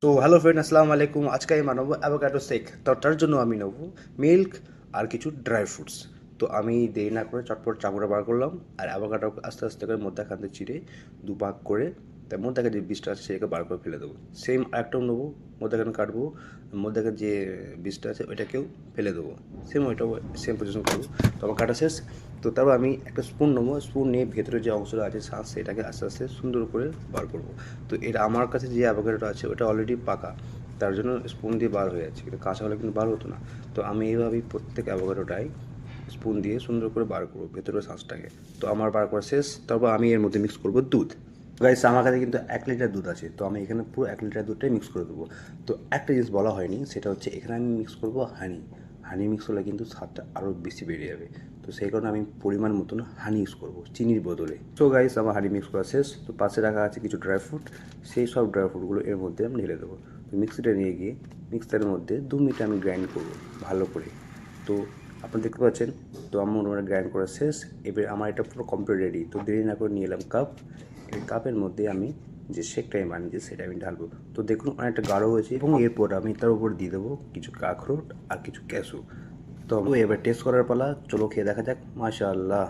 তো hello friend, আসসালামু আলাইকুম। আজকে আমি বানাবো অ্যাভোকাডো শেক। তো তার জন্য আমি নেবো মিল্ক আর কিছু ড্রাই ফ্রুটস। তো আমি দেরি না করে চটপট চাকুটা বার করলাম আর অ্যাভোকাডো আস্তে আস্তে করে মধ্যখান থেকে চিড়ে দুভাগ করে তার মধ্যখানে যে বীজটা আছে সেটাকে বার করে ফেলে দেবো। সেম আরেকটাও নেবো, মধ্যখানে কাটবো, মধ্যখানে যে বীজটা আছে ওইটাকেও ফেলে দেবো। সেম ওইটাও সেম পজিশন করবো। তো আমার কাটা শেষ। তো তারপর আমি একটা স্পুন নেবো, স্পুন নিয়ে ভেতরে যে অংশটা আছে শ্বাস সেটাকে আস্তে আস্তে সুন্দর করে বার করবো। তো এটা আমার কাছে যে অ্যাভোকাডোটা আছে ওটা অলরেডি পাকা, তার জন্য স্পুন দিয়ে বার হয়ে যাচ্ছে, কিন্তু কাঁচা হলে কিন্তু বার হতো না। তো আমি এইভাবেই প্রত্যেক অ্যাভোকাডোটাই স্পুন দিয়ে সুন্দর করে বার করবো ভেতরের শ্বাসটাকে। তো আমার বার করা শেষ। তারপর আমি এর মধ্যে মিক্স করবো দুধ। গাইস, আমার কাছে কিন্তু 1 লিটার দুধ আছে, তো আমি এখানে পুরো 1 লিটার দুধটাই মিক্স করে দেবো। তো একটা জিনিস বলা হয়নি, সেটা হচ্ছে এখানে আমি মিক্স করবো হানি। হানি মিক্স হলে কিন্তু স্বাদটা আরও বেশি বেড়ে যাবে। তো সেই কারণে আমি পরিমাণ মতন হানি ইউজ করবো চিনির বদলে। তো গাইস, আমার হানি মিক্স করা শেষ। তো পাশে রাখা আছে কিছু ড্রাই ফ্রুট, সেই সব ড্রাই ফ্রুটগুলো এর মধ্যে আমি ঢেলে দেবো। তো মিক্সিটা নিয়ে গিয়ে মিক্সারের মধ্যে 2 মিনিট আমি গ্রাইন্ড করবো ভালো করে। তো আপনি দেখতে পাচ্ছেন, তো আমার মোটামুটি গ্রাইন্ড করা শেষ। এবার আমার এটা পুরো কমপ্লিট রেডি। তো দেরি না করে নিয়ে এলাম কাপ। এই কাপের মধ্যে আমি যে শেকটা আমি বানিয়েছি সেটা আমি ঢালবো। তো দেখুন অনেকটা গাঢ় হয়েছে, এবং এরপর আমি তার উপর দিয়ে দেবো কিছু আখরোট আর কিছু ক্যাশু। তো এবার টেস্ট করার পালা, চলো খেয়ে দেখা যাক। মাশাআল্লাহ।